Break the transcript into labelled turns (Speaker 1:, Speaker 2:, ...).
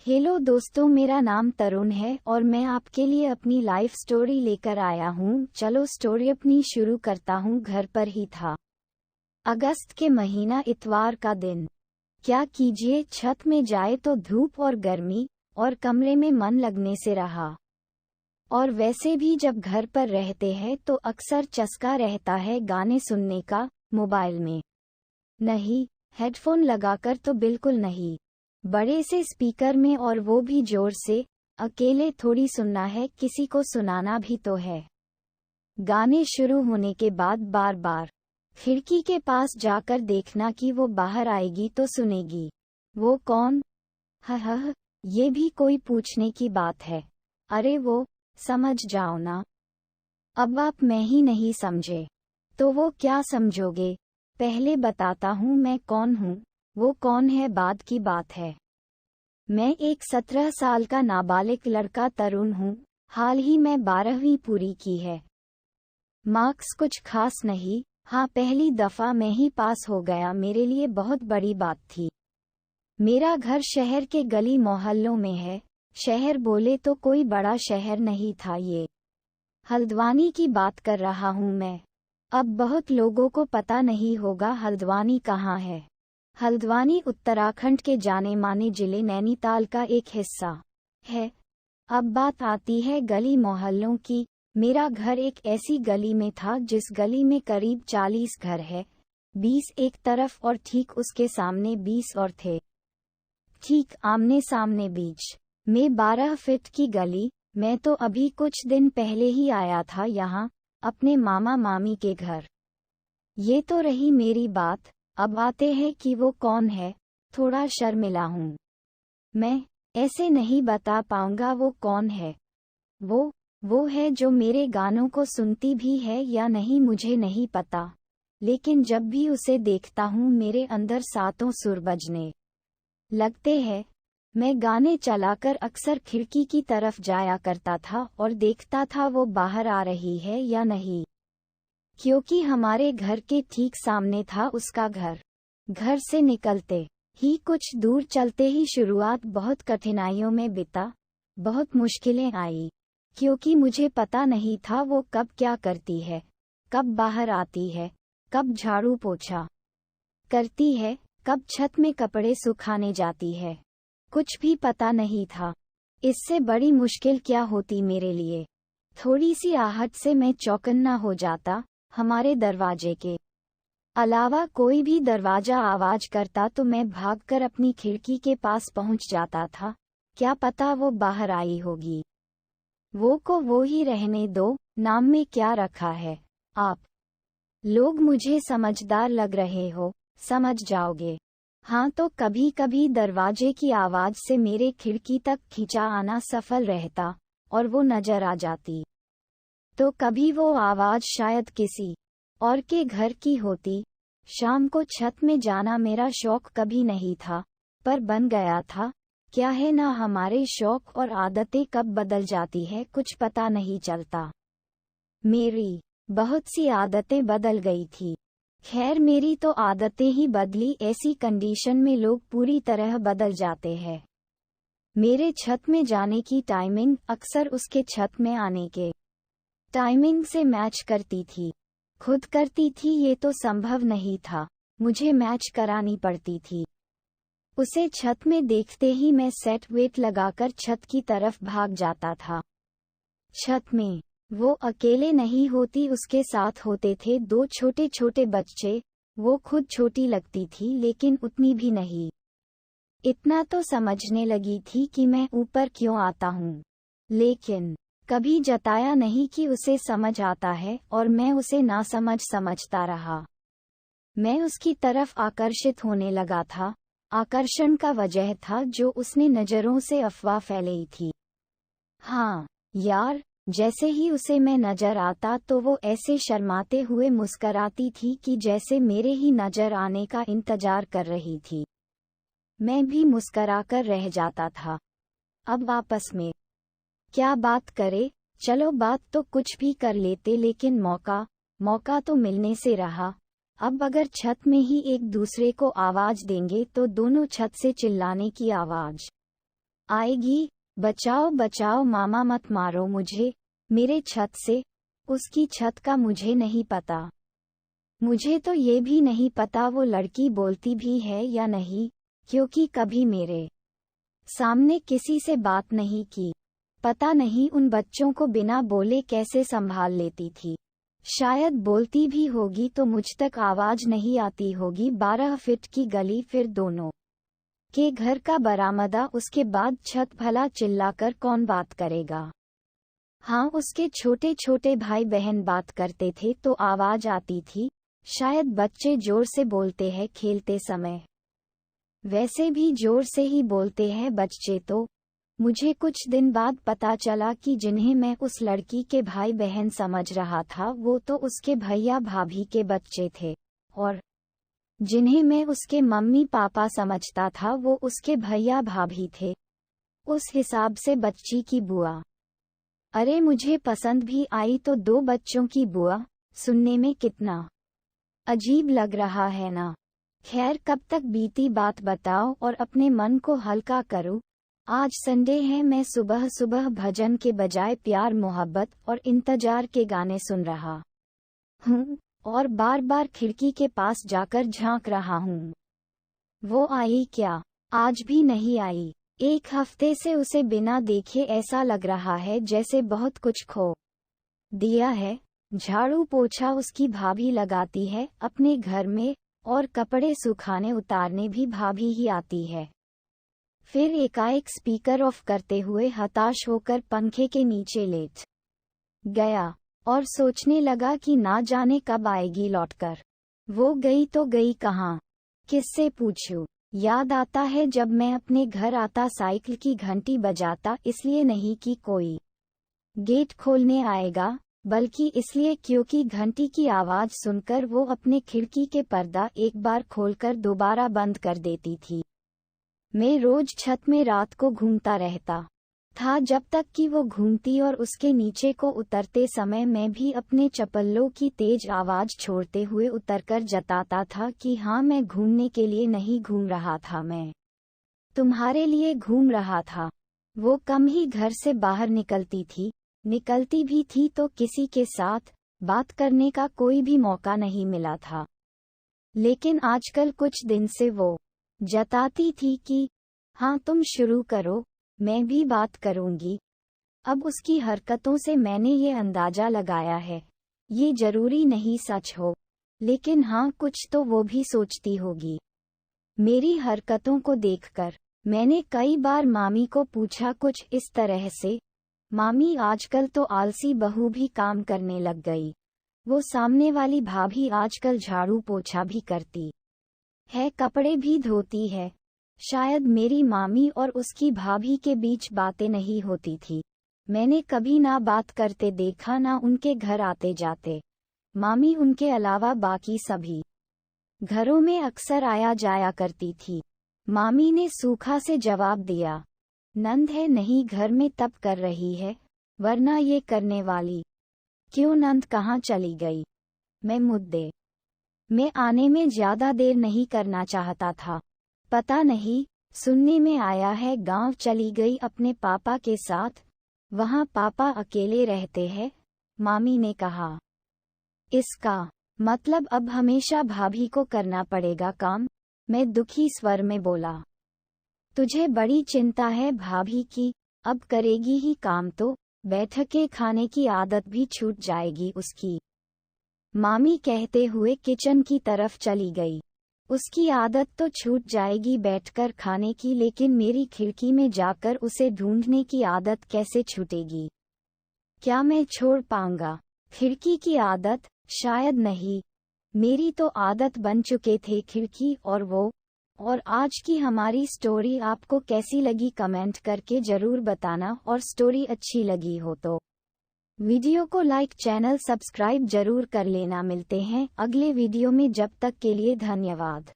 Speaker 1: Hello दोस्तों, मेरा नाम तरुण है और मैं आपके लिए अपनी लाइफ स्टोरी लेकर आया हूँ। चलो स्टोरी अपनी शुरू करता हूँ। घर पर ही था। अगस्त के महीना, इतवार का दिन। क्या कीजिए, छत में जाए तो धूप और गर्मी, और कमरे में मन लगने से रहा। और वैसे भी जब घर पर रहते हैं तो अक्सर चस्का रहता है गाने सुनने का, मोबाइल में नहीं, हेडफोन लगाकर तो बिल्कुल नहीं, बड़े से स्पीकर में, और वो भी जोर से। अकेले थोड़ी सुनना है, किसी को सुनाना भी तो है। गाने शुरू होने के बाद बार बार खिड़की के पास जाकर देखना कि वो बाहर आएगी तो सुनेगी। वो कौन? हह, ये भी कोई पूछने की बात है? अरे वो, समझ जाओ ना। अब आप मैं ही नहीं समझे तो वो क्या समझोगे? पहले बताता हूँ मैं कौन हूँ। वो कौन है बाद की बात है। मैं एक 17 साल का नाबालिग लड़का तरुण हूँ। हाल ही मैं 12वीं पूरी की है। मार्क्स कुछ खास नहीं, हाँ पहली दफा मैं ही पास हो गया, मेरे लिए बहुत बड़ी बात थी। मेरा घर शहर के गली मोहल्लों में है। शहर बोले तो कोई बड़ा शहर नहीं था ये। हल्द्वानी की बात कर रहा हूँ मैं। अब बहुत लोगों को पता नहीं होगा हल्द्वानी कहाँ है। हल्द्वानी उत्तराखंड के जाने माने जिले नैनीताल का एक हिस्सा है। अब बात आती है गली मोहल्लों की। मेरा घर एक ऐसी गली में था जिस गली में करीब 40 घर है। 20 एक तरफ और ठीक उसके सामने 20 और थे। ठीक आमने सामने बीच में 12 फीट की गली। मैं तो अभी कुछ दिन पहले ही आया था यहाँ, अपने मामा मामी के घर। ये तो रही मेरी बात। अब आते हैं कि वो कौन है। थोड़ा शर्मिला हूँ मैं, ऐसे नहीं बता पाऊंगा वो कौन है। वो है जो मेरे गानों को सुनती भी है या नहीं मुझे नहीं पता, लेकिन जब भी उसे देखता हूँ मेरे अंदर सातों सुर बजने लगते हैं। मैं गाने चलाकर अक्सर खिड़की की तरफ जाया करता था और देखता था वो बाहर आ रही है या नहीं, क्योंकि हमारे घर के ठीक सामने था उसका घर। घर से निकलते ही कुछ दूर चलते ही शुरुआत बहुत कठिनाइयों में बिता। बहुत मुश्किलें आई, क्योंकि मुझे पता नहीं था वो कब क्या करती है, कब बाहर आती है, कब झाड़ू पोछा करती है, कब छत में कपड़े सुखाने जाती है। कुछ भी पता नहीं था। इससे बड़ी मुश्किल क्या होती मेरे लिए। थोड़ी सी आहट से मैं चौकन्ना हो जाता। हमारे दरवाजे के अलावा कोई भी दरवाजा आवाज करता तो मैं भागकर अपनी खिड़की के पास पहुंच जाता था। क्या पता वो बाहर आई होगी। वो को वो ही रहने दो, नाम में क्या रखा है। आप लोग मुझे समझदार लग रहे हो, समझ जाओगे। हाँ, तो कभी कभी दरवाजे की आवाज से मेरे खिड़की तक खींचा आना सफल रहता और वो नजर आ जाती। तो कभी वो आवाज शायद किसी और के घर की होती। शाम को छत में जाना मेरा शौक कभी नहीं था, पर बन गया था। क्या है ना, हमारे शौक और आदतें कब बदल जाती है कुछ पता नहीं चलता। मेरी बहुत सी आदतें बदल गई थी। खैर, मेरी तो आदतें ही बदली। ऐसी कंडीशन में लोग पूरी तरह बदल जाते हैं। मेरे छत में जाने की टाइमिंग अक्सर उसके छत में आने के टाइमिंग से मैच करती थी। खुद करती थी ये तो संभव नहीं था, मुझे मैच करानी पड़ती थी। उसे छत में देखते ही मैं सेट वेट लगाकर छत की तरफ भाग जाता था। छत में वो अकेले नहीं होती, उसके साथ होते थे 2 छोटे छोटे बच्चे। वो खुद छोटी लगती थी लेकिन उतनी भी नहीं। इतना तो समझने लगी थी कि मैं ऊपर क्यों आता हूँ, लेकिन कभी जताया नहीं कि उसे समझ आता है और मैं उसे नासमझ समझता रहा। मैं उसकी तरफ आकर्षित होने लगा था। आकर्षण का वजह था जो उसने नजरों से अफवाह फैलाई थी। हाँ यार, जैसे ही उसे मैं नजर आता तो वो ऐसे शर्माते हुए मुस्कराती थी कि जैसे मेरे ही नजर आने का इंतजार कर रही थी। मैं भी मुस्कराकर रह जाता था। अब आपस में क्या बात करे, चलो बात तो कुछ भी कर लेते, लेकिन मौका तो मिलने से रहा। अब अगर छत में ही एक दूसरे को आवाज देंगे तो दोनों छत से चिल्लाने की आवाज आएगी। बचाओ बचाओ मामा, मत मारो मुझे मेरे छत से। उसकी छत का मुझे नहीं पता। मुझे तो ये भी नहीं पता वो लड़की बोलती भी है या नहीं, क्योंकि कभी मेरे सामने किसी से बात नहीं की। पता नहीं उन बच्चों को बिना बोले कैसे संभाल लेती थी। शायद बोलती भी होगी तो मुझ तक आवाज नहीं आती होगी। 12 फीट की गली, फिर दोनों के घर का बरामदा, उसके बाद छत। भला चिल्लाकर कौन बात करेगा? हाँ, उसके छोटे छोटे भाई बहन बात करते थे तो आवाज आती थी। शायद बच्चे जोर से बोलते हैं खेलते समय। वैसे भी जोर से ही बोलते हैं बच्चे तो। मुझे कुछ दिन बाद पता चला कि जिन्हें मैं उस लड़की के भाई बहन समझ रहा था वो तो उसके भैया भाभी के बच्चे थे, और जिन्हें मैं उसके मम्मी पापा समझता था वो उसके भैया भाभी थे। उस हिसाब से बच्ची की बुआ। अरे मुझे पसंद भी आई तो 2 बच्चों की बुआ। सुनने में कितना अजीब लग रहा है ना। खैर, कब तक बीती बात बताओ और अपने मन को हल्का करो। आज संडे है। मैं सुबह सुबह भजन के बजाय प्यार मोहब्बत और इंतजार के गाने सुन रहा हूँ, और बार बार खिड़की के पास जाकर झांक रहा हूँ। वो आई क्या? आज भी नहीं आई। 1 हफ्ते से उसे बिना देखे ऐसा लग रहा है जैसे बहुत कुछ खो दिया है। झाड़ू पोछा उसकी भाभी लगाती है अपने घर में, और कपड़े सुखाने उतारने भी भाभी ही आती है। फिर एकाएक स्पीकर ऑफ करते हुए हताश होकर पंखे के नीचे लेट गया और सोचने लगा कि ना जाने कब आएगी लौटकर। वो गई तो गई कहाँ? किससे पूछूं? याद आता है जब मैं अपने घर आता साइकिल की घंटी बजाता, इसलिए नहीं कि कोई गेट खोलने आएगा, बल्कि इसलिए क्योंकि घंटी की आवाज सुनकर वो अपने खिड़की के पर्दा एक बार खोलकर दोबारा बंद कर देती थी। मैं रोज छत में रात को घूमता रहता था, जब तक कि वो घूमती, और उसके नीचे को उतरते समय मैं भी अपने चप्पलों की तेज आवाज छोड़ते हुए उतरकर जताता था कि हाँ, मैं घूमने के लिए नहीं घूम रहा था, मैं तुम्हारे लिए घूम रहा था। वो कम ही घर से बाहर निकलती थी, निकलती भी थी तो किसी के साथ बात करने का कोई भी मौका नहीं मिला था। लेकिन आजकल कुछ दिन से वो जताती थी कि हाँ, तुम शुरू करो, मैं भी बात करूंगी। अब उसकी हरकतों से मैंने ये अंदाजा लगाया है, ये जरूरी नहीं सच हो, लेकिन हाँ, कुछ तो वो भी सोचती होगी। मेरी हरकतों को देखकर मैंने कई बार मामी को पूछा कुछ इस तरह से, मामी आजकल तो आलसी बहू भी काम करने लग गई। वो सामने वाली भाभी आजकल झाड़ू पोछा भी करती है, कपड़े भी धोती है। शायद मेरी मामी और उसकी भाभी के बीच बातें नहीं होती थी। मैंने कभी ना बात करते देखा, ना उनके घर आते जाते। मामी उनके अलावा बाकी सभी घरों में अक्सर आया जाया करती थी। मामी ने सूखा से जवाब दिया, नंद है नहीं घर में, तब कर रही है, वरना ये करने वाली क्यों? नंद कहाँ चली गई? मैं मुद्दे में आने में ज्यादा देर नहीं करना चाहता था। पता नहीं, सुनने में आया है गांव चली गई अपने पापा के साथ, वहां पापा अकेले रहते हैं, मामी ने कहा। इसका मतलब अब हमेशा भाभी को करना पड़ेगा काम? मैं दुखी स्वर में बोला। तुझे बड़ी चिंता है भाभी की, अब करेगी ही काम तो बैठ के खाने की आदत भी छूट जाएगी उसकी, मामी कहते हुए किचन की तरफ चली गई। उसकी आदत तो छूट जाएगी बैठकर खाने की, लेकिन मेरी खिड़की में जाकर उसे ढूंढने की आदत कैसे छूटेगी? क्या मैं छोड़ पाऊंगा खिड़की की आदत? शायद नहीं। मेरी तो आदत बन चुके थे खिड़की और वो। और आज की हमारी स्टोरी आपको कैसी लगी कमेंट करके जरूर बताना, और स्टोरी अच्छी लगी हो तो वीडियो को लाइक, चैनल सब्सक्राइब जरूर कर लेना। मिलते हैं अगले वीडियो में, जब तक के लिए धन्यवाद।